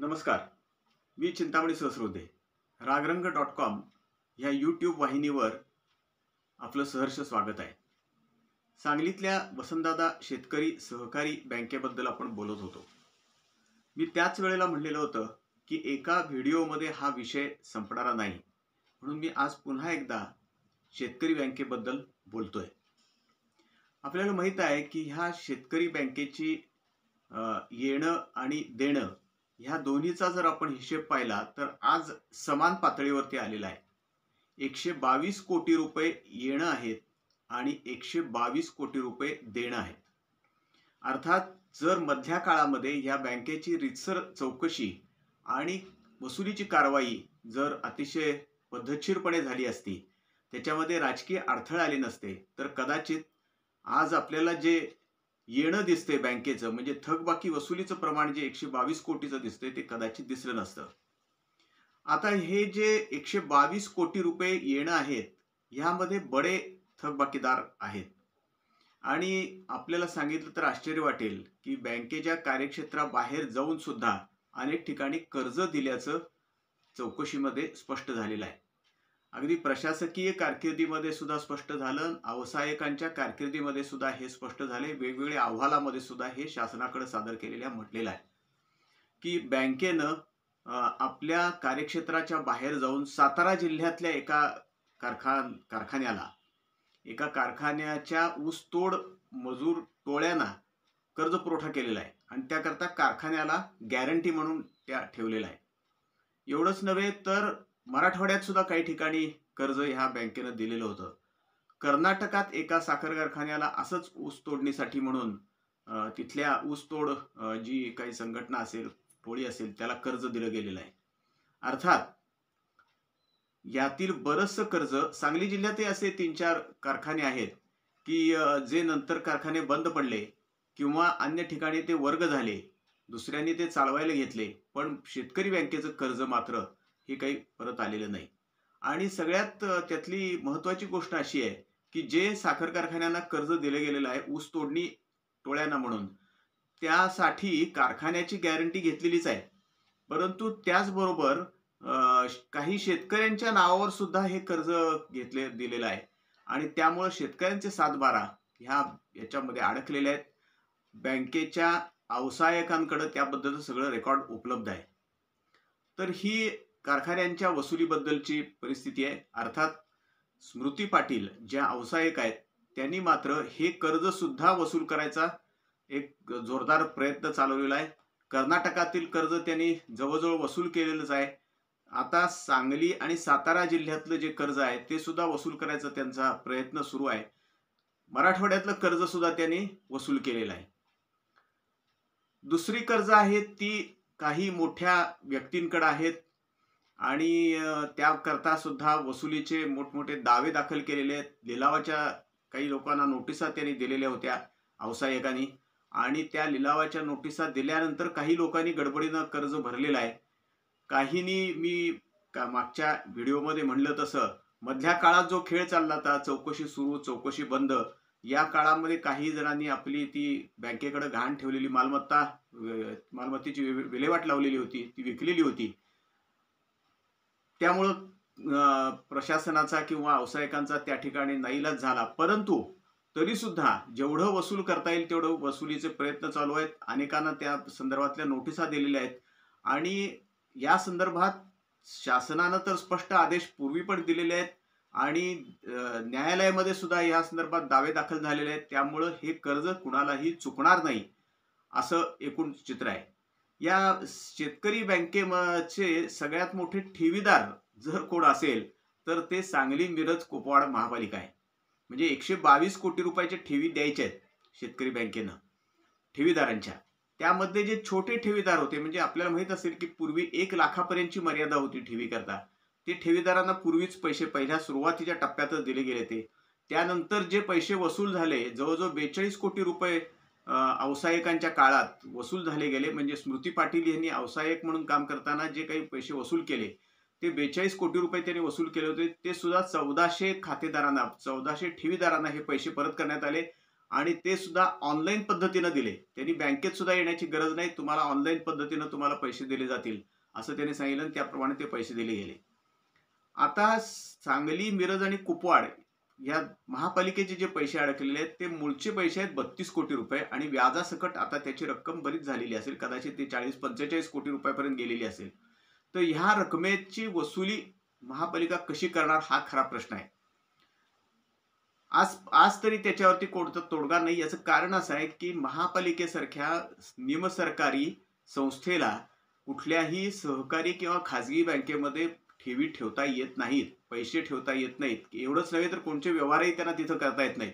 नमस्कार. मी चिंतामणी सहस्रोदे. रागरंग.com ह्या यूट्यूब वाहिनीवर आपलं सहर्ष स्वागत आहे. सांगलीतल्या वसंतदादा शेतकरी सहकारी बँकेबद्दल आपण बोलत होतो. मी त्याच वेळेला म्हणलेलं होतं की एका व्हिडिओमध्ये हा विषय संपणारा नाही, म्हणून मी आज पुन्हा एकदा शेतकरी बँकेबद्दल बोलतोय. आपल्याला माहित आहे की ह्या शेतकरी बँकेची येणं आणि देणं ह्या दोन्हीचा जर आपण हिशेब पाहिला तर आज समान पातळीवरती आलेला आहे. 122 कोटी रुपये येणं आहेत आणि 122 कोटी रुपये देणं आहेत. अर्थात जर मधल्या काळामध्ये या बँकेची रीतसर चौकशी आणि वसुलीची कारवाई जर अतिशय पद्धतशीरपणे झाली असती, त्याच्यामध्ये राजकीय अडथळे आले नसते, तर कदाचित आज आपल्याला जे येणं दिसते बँकेचं म्हणजे थकबाकी वसुलीचं प्रमाण जे 122 कोटीचं दिसतंय ते कदाचित दिसलं नसतं. आता हे जे 122 कोटी रुपये येणं आहेत, ह्यामध्ये बडे थकबाकीदार आहेत. आणि आपल्याला सांगितलं तर आश्चर्य वाटेल की बँकेच्या कार्यक्षेत्राबाहेर जाऊन सुद्धा अनेक ठिकाणी कर्ज दिल्याचं चौकशीमध्ये स्पष्ट झालेलं आहे. अगदी प्रशासकीय कारकिर्दीमध्ये सुद्धा स्पष्ट झालं, व्यावसायिकांच्या कारकिर्दीमध्ये सुद्धा हे स्पष्ट झाले, वेगवेगळ्या अहवालामध्ये सुद्धा हे शासनाकडे सादर केलेल्या म्हटलेलं आहे की बँकेनं आपल्या कार्यक्षेत्राच्या बाहेर जाऊन सातारा जिल्ह्यातल्या एका कारखान्याच्या ऊसतोड मजूर टोळ्यांना कर्ज पुरवठा केलेला आहे आणि त्याकरता कारखान्याला गॅरंटी म्हणून त्या ठेवलेला आहे. एवढंच नव्हे तर मराठवाड्यात सुद्धा काही ठिकाणी कर्ज ह्या बँकेनं दिलेलं होतं. कर्नाटकात एका साखर कारखान्याला असंच ऊस तोडणीसाठी म्हणून तिथल्या ऊसतोड जी काही संघटना असेल, टोळी असेल, त्याला कर्ज दिलं गेलेलं आहे. अर्थात यातील बरंचसं कर्ज सांगली जिल्ह्यातही असे 3-4 कारखाने आहेत की जे नंतर कारखाने बंद पडले किंवा अन्य ठिकाणी ते वर्ग झाले, दुसऱ्यांनी ते चालवायला घेतले, पण शेतकरी बँकेचं कर्ज मात्र हे काही परत आलेलं नाही. आणि सगळ्यात त्यातली महत्त्वाची गोष्ट अशी आहे की जे साखर कारखान्यांना कर्ज दिलं गेलेलं आहे ऊस तोडणी टोळ्यांना म्हणून, त्यासाठी कारखान्याची गॅरंटी घेतलेलीच आहे, परंतु त्याचबरोबर काही शेतकऱ्यांच्या नावावर सुद्धा हे कर्ज दिलेलं आहे आणि त्यामुळे शेतकऱ्यांचे 7-12 याच्यामध्ये अडकलेले आहेत. बँकेच्या व्यावसायिकांकडे त्याबद्दलचं सगळं रेकॉर्ड उपलब्ध आहे. तर ही कारखान्यांच्या वसुलीबद्दलची परिस्थिती आहे. अर्थात स्मृती पाटील ज्या व्यावसायिक आहेत त्यांनी मात्र हे कर्ज सुद्धा वसूल करायचा एक जोरदार प्रयत्न चालवलेला आहे. कर्नाटकातील कर्ज त्यांनी जवळजवळ वसूल केलेलंच आहे. आता सांगली आणि सातारा जिल्ह्यातलं जे कर्ज आहे ते सुद्धा वसूल करायचा त्यांचा प्रयत्न सुरू आहे. मराठवाड्यातलं कर्ज सुद्धा त्यांनी वसूल केलेलं आहे. दुसरी कर्ज आहेत ती काही मोठ्या व्यक्तींकडे आहेत आणि त्याकरता सुद्धा वसुलीचे मोठमोठे दावे दाखल केलेले आहेत. लिलावाच्या काही लोकांना नोटिसा त्यांनी दिलेल्या होत्या व्यावसायिकांनी आणि त्या लिलावाच्या नोटिसा दिल्यानंतर काही लोकांनी गडबडीनं कर्ज भरलेलं आहे. काहींनी मी मागच्या व्हिडिओमध्ये म्हणलं तसं मधल्या काळात जो खेळ चालला होता, चौकशी सुरू चौकशी बंद, या काळामध्ये काही जणांनी आपली ती बँकेकडे गहाण ठेवलेली मालमत्तेची विल्हेवाट लावलेली होती, ती विकलेली होती. त्यामुळं प्रशासनाचा किंवा व्यावसायिकांचा त्या ठिकाणी नाईलाज झाला, परंतु तरी सुद्धा जेवढं वसूल करता येईल तेवढं वसुलीचे प्रयत्न चालू आहेत. अनेकांना त्या संदर्भातल्या नोटिसा दिलेल्या आहेत आणि या संदर्भात शासनानं तर स्पष्ट आदेश पूर्वी पण दिलेले आहेत आणि न्यायालयामध्ये सुद्धा या संदर्भात दावे दाखल झालेले आहेत. त्यामुळं हे कर्ज कुणालाही चुकणार नाही असं एकूण चित्र आहे. या शेतकरी बँकेचे सगळ्यात मोठे ठेवीदार जर कोण असेल तर ते सांगली, मिरज, कुपवाड महापालिका आहे. म्हणजे 122 कोटी रुपयाच्या ठेवी द्यायच्या आहेत शेतकरी बँकेनं ठेवीदारांच्या. त्यामध्ये जे छोटे ठेवीदार होते, म्हणजे आपल्याला माहित असेल की पूर्वी 1 लाखापर्यंतची मर्यादा होती ठेवी करता, ते ठेवीदारांना पूर्वीच पैसे पहिल्या सुरुवातीच्या टप्प्यातच दिले गेले ते. त्यानंतर जे पैसे वसूल झाले जवळजवळ 42 कोटी रुपये व्यावसायिकांच्या काळात वसूल झाले गेले. म्हणजे स्मृती पाटील यांनी व्यावसायिक म्हणून काम करताना जे काही पैसे वसूल केले ते 42 कोटी रुपये त्यांनी वसूल केले होते. ते सुद्धा 1400 खातेदारांना 1400 ठेवीदारांना हे पैसे परत करण्यात आले आणि ते सुद्धा ऑनलाईन पद्धतीनं दिले. त्यांनी बँकेत सुद्धा येण्याची गरज नाही. तुम्हाला ऑनलाईन पद्धतीनं तुम्हाला पैसे दिले जातील असं त्यांनी सांगितलं आणि त्याप्रमाणे ते पैसे दिले गेले. आता सांगली, मिरज आणि कुपवाड या महापालिकेचे जे पैसे अडकलेले आहेत ते मूळचे पैसे आहेत 32 कोटी रुपये आणि व्याजासकट आता त्याची रक्कम बरीच झालेली असेल. कदाचित ती 40-45 कोटी रुपयापर्यंत गेलेली असेल. तर ह्या रकमेची वसुली महापालिका कशी करणार हा खरा प्रश्न आहे. आज आज तरी त्याच्यावरती कोणता तोडगा नाही. याचं कारण असं आहे की महापालिकेसारख्या निमसरकारी संस्थेला कुठल्याही सहकारी किंवा खाजगी बँकेमध्ये ठेवी ठेवता येत नाहीत, पैसे ठेवता येत नाहीत. एवढंच नव्हे तर कोणते व्यवहारही त्यांना तिथं करता येत नाहीत.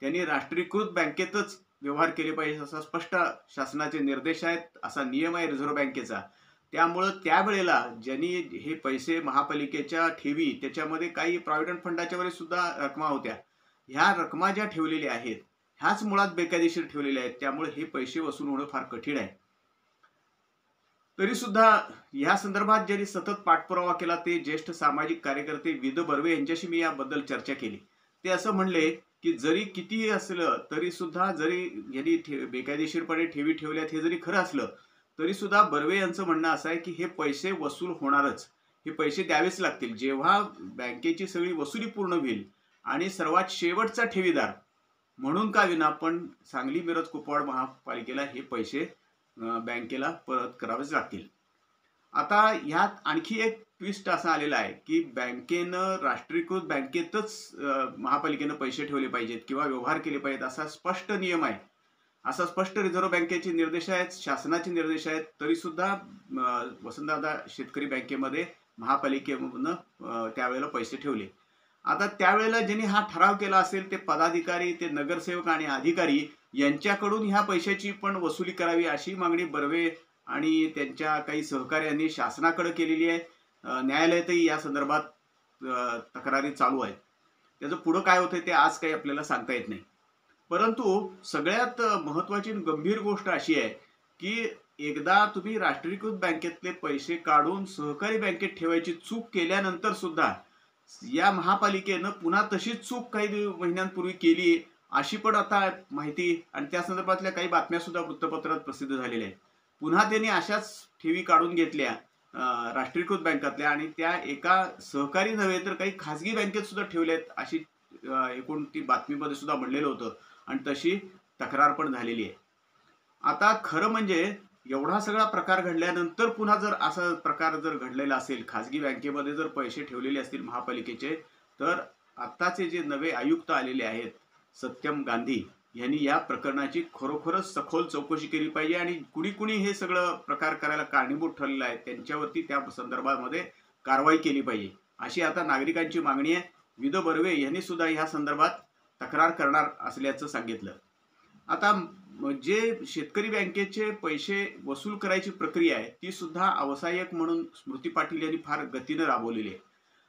त्यांनी राष्ट्रीयकृत बँकेतच व्यवहार केले पाहिजे असा स्पष्ट शासनाचे निर्देश आहेत, असा नियम आहे रिझर्व्ह बँकेचा. त्यामुळं त्यावेळेला ज्यांनी हे पैसे महापालिकेच्या ठेवी त्याच्यामध्ये काही प्रॉव्हिडंट फंडाच्या वर सुद्धा रकमा होत्या. ह्या रकमा ज्या ठेवलेल्या आहेत ह्याच मुळात बेकायदेशीर ठेवलेल्या आहेत. त्यामुळे हे पैसे वसूल होणं फार कठीण आहे. तरी सुद्धा या संदर्भात ज्यांनी सतत पाठपुरावा केला ते ज्येष्ठ सामाजिक कार्यकर्ते विद बर्वे यांच्याशी मी याबद्दल चर्चा केली. ते असं म्हणले की जरी कितीही असलं तरी सुद्धा जरी यांनी बेकायदेशीरपणे ठेवी ठेवल्यात हे जरी खरं असलं तरी सुद्धा बर्वे यांचं म्हणणं असं आहे की हे पैसे वसूल होणारच, हे पैसे द्यावेच लागतील. जेव्हा बँकेची सगळी वसुली पूर्ण होईल आणि सर्वात शेवटचा ठेवीदार म्हणून का विना पण सांगली, मिरज, कुपवाड महापालिकेला हे पैसे बँकेला परत करावेच लागतील. आता ह्यात आणखी एक ट्विस्ट असा आलेला आहे की बँकेनं राष्ट्रीयकृत बँकेतच महापालिकेनं पैसे ठेवले पाहिजेत किंवा व्यवहार केले पाहिजेत असा स्पष्ट नियम आहे, असा स्पष्ट रिझर्व्ह बँकेचे निर्देश आहेत, शासनाचे निर्देश आहेत. तरी सुद्धा वसंतदादा शेतकरी बँकेमध्ये महापालिकेनं त्यावेळेला पैसे ठेवले. आता त्यावेळेला ज्यांनी हा ठराव केला असेल ते पदाधिकारी, ते नगरसेवक आणि अधिकारी यांच्याकडून ह्या पैशाची पण वसुली करावी अशी मागणी बर्वे आणि त्यांच्या काही सहकार्यांनी शासनाकडे केलेली आहे. न्यायालयातही या संदर्भात तक्रारी चालू आहेत. त्याचं पुढं काय होतंय ते आज काही आपल्याला सांगता येत नाही. परंतु सगळ्यात महत्वाची गंभीर गोष्ट अशी आहे की एकदा तुम्ही राष्ट्रीयकृत बँकेतले पैसे काढून सहकारी बँकेत ठेवायची चूक केल्यानंतर सुद्धा या महापालिकेनं पुन्हा तशीच चूक काही महिन्यांपूर्वी केली अशी पण आता माहिती आणि त्या संदर्भातल्या काही बातम्या सुद्धा वृत्तपत्रात प्रसिद्ध झालेल्या आहेत. पुन्हा त्यांनी अशाच ठेवी काढून घेतल्या राष्ट्रीयकृत बँकातल्या आणि त्या एका सहकारी नव्हे तर काही खाजगी बँकेत सुद्धा ठेवल्यात अशी एकूण ती बातमीमध्ये सुद्धा म्हणलेलं होतं आणि तशी तक्रार पण झालेली आहे. आता खरं म्हणजे एवढा सगळा प्रकार घडल्यानंतर पुन्हा जर असा प्रकार जर घडलेला असेल, खाजगी बँकेमध्ये जर पैसे ठेवलेले असतील महापालिकेचे, तर आत्ताचे जे नवे आयुक्त आलेले आहेत सत्यम गांधी यांनी या प्रकरणाची खरोखरच सखोल चौकशी केली पाहिजे आणि कुणी कुणी हे सगळं प्रकार करायला कारणीभूत ठरलेलं आहे त्यांच्यावरती त्या संदर्भामध्ये कारवाई केली पाहिजे अशी आता नागरिकांची मागणी आहे. विद बर्वे यांनी सुद्धा ह्या संदर्भात तक्रार करणार असल्याचं सांगितलं. आता जे शेतकरी बँकेचे पैसे वसूल करायची प्रक्रिया आहे ती सुद्धा अवसायक म्हणून स्मृती पाटील यांनी फार गतीनं राबवलेली आहे.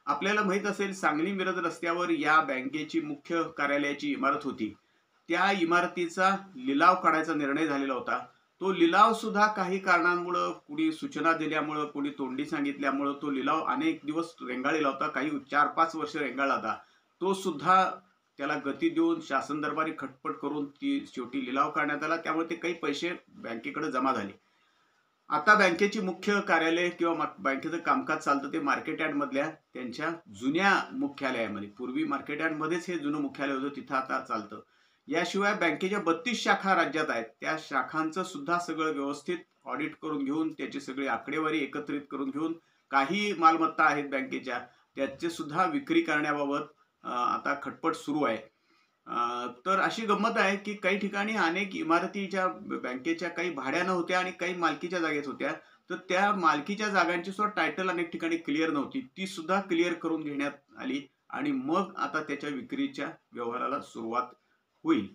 आपल्याला माहित असेल सांगली मिरज रस्त्यावर या बँकेची मुख्य कार्यालयाची इमारत होती. त्या इमारतीचा लिलाव काढायचा निर्णय झालेला होता. तो लिलाव सुद्धा काही कारणांमुळे, कुणी सूचना दिल्यामुळे, कुणी तोंडी सांगितल्यामुळे तो लिलाव अनेक दिवस रेंगाळलेला होता. काही 4-5 वर्ष रेंगाळला होता. तो सुद्धा त्याला गती देऊन शासन दरबारी खटपट करून ती शेवटी लिलाव काढण्यात आला. त्यामुळे ते काही पैसे बँकेकडे जमा झाले. आता बँकेची मुख्य कार्यालय किंवा बँकेचं कामकाज चालतं ते मार्केट यार्ड मधल्या त्यांच्या जुन्या मुख्यालयामध्ये. पूर्वी मार्केट यार्ड मध्येच हे जुनं मुख्यालय होतं, तिथं आता चालतं. याशिवाय बँकेच्या 32 शाखा राज्यात आहेत. त्या शाखांचं सुद्धा सगळं व्यवस्थित ऑडिट करून घेऊन त्याची सगळी आकडेवारी एकत्रित करून घेऊन काही मालमत्ता आहेत बँकेच्या त्याचे सुद्धा विक्री करण्याबाबत आता खटपट सुरू आहे. तर अशी गंमत आहे की काही ठिकाणी अनेक इमारतीच्या बँकेच्या काही भाड्यानं होत्या आणि काही मालकीच्या जागेत होत्या. तर त्या मालकीच्या जागांची सुद्धा टायटल अनेक ठिकाणी क्लिअर नव्हती, ती सुद्धा क्लिअर करून घेण्यात आली आणि मग आता त्याच्या विक्रीच्या व्यवहाराला सुरुवात होईल.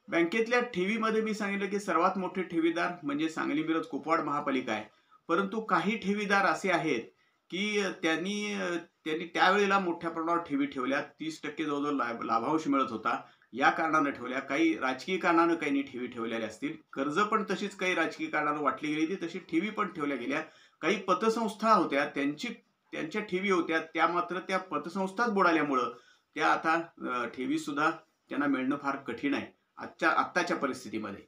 बँकेतल्या ठेवीमध्ये मी सांगितलं की सर्वात मोठे ठेवीदार म्हणजे सांगली मिरज कुपवाड महापालिका आहे. परंतु काही ठेवीदार असे आहेत की त्यांनी त्यावेळेला मोठ्या प्रमाणावर ठेवी ठेवल्या. 30% जवळजवळ लाभांश मिळत होता, या कारणानं ठेवल्या. काही राजकीय कारणानं काही ठेवी ठेवलेल्या असतील. कर्ज पण तशीच काही राजकीय कारणानं वाटली गेली ती तशी ठेवी पण ठेवल्या गेल्या. काही पतसंस्था होत्या त्यांच्या ठेवी होत्या, त्या मात्र त्या पतसंस्थाच बुडाल्यामुळं त्या आता ठेवी सुद्धा त्यांना मिळणं फार कठीण आहे. आत्ताच्या परिस्थितीमध्ये.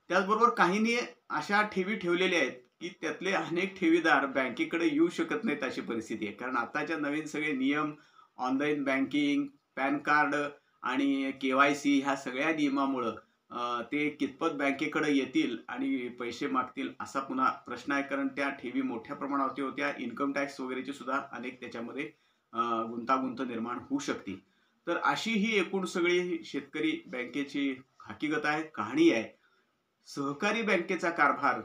त्याचबरोबर काहींनी अशा ठेवी ठेवलेल्या आहेत की त्यातले अनेक ठेवीदार बँकेकडे येऊ शकत नाहीत अशी परिस्थिती आहे. कारण आताच्या नवीन सगळे नियम, ऑनलाईन बँकिंग, पॅन कार्ड आणि KYC ह्या सगळ्या नियमामुळं ते कितपत बँकेकडे येतील आणि पैसे मागतील असा पुन्हा प्रश्न आहे. कारण त्या ठेवी मोठ्या प्रमाणावरती होत्या. इन्कम टॅक्स वगैरेची सुद्धा अनेक त्याच्यामध्ये गुंतागुंत निर्माण होऊ शकते. तर अशी ही एकूण सगळी शेतकरी बँकेची हकीकत आहे, कहाणी आहे. सहकारी बँकेचा कारभार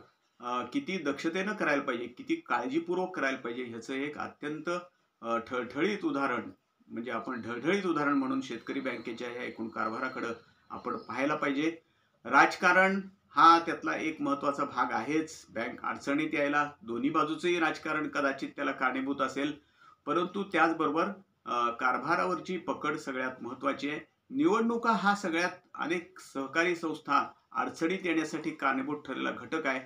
किती दक्षतेनं करायला पाहिजे, किती काळजीपूर्वक करायला पाहिजे ह्याचं एक अत्यंत ठळठळीत उदाहरण म्हणजे आपण ढळढळीत उदाहरण म्हणून शेतकरी बँकेच्या ह्या एकूण कारभाराकडं आपण पाहायला पाहिजे. राजकारण हा त्यातला एक महत्त्वाचा भाग आहेच. बँक अडचणीत यायला दोन्ही बाजूचंही राजकारण कदाचित त्याला कारणीभूत असेल. परंतु त्याचबरोबर कारभारावरची पकड सगळ्यात महत्त्वाची आहे. निवडणुका हा सगळ्यात अनेक सहकारी संस्था अडचणीत येण्यासाठी कारणीभूत ठरलेला घटक आहे.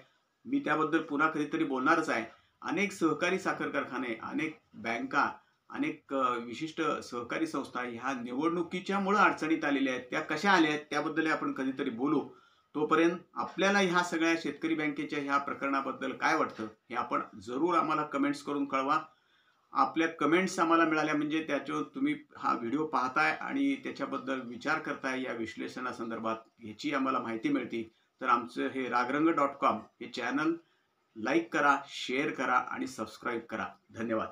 मी त्याबद्दल पुन्हा कधीतरी बोलणारच आहे. अनेक सहकारी साखर कारखाने, अनेक बँका, अनेक विशिष्ट सहकारी संस्था ह्या निवडणुकीच्यामुळे अडचणीत आलेल्या आहेत. त्या कशा आल्या आहेत त्याबद्दल आपण कधीतरी बोलू. तोपर्यंत आपल्याला ह्या सगळ्या शेतकरी बँकेच्या ह्या प्रकरणाबद्दल काय वाटतं हे आपण जरूर आम्हाला कमेंट्स करून कळवा. आपल्या कमेंट्स आम्हाला मिळाल्या म्हणजे त्याच्यावर तुम्ही हा व्हिडिओ पाहताय आणि त्याच्याबद्दल विचार करताय या विश्लेषणासंदर्भात ह्याची आम्हाला माहिती मिळते. तर आमचं हे रागरंग.com हे चॅनल लाईक करा, शेअर करा आणि सबस्क्राईब करा. धन्यवाद.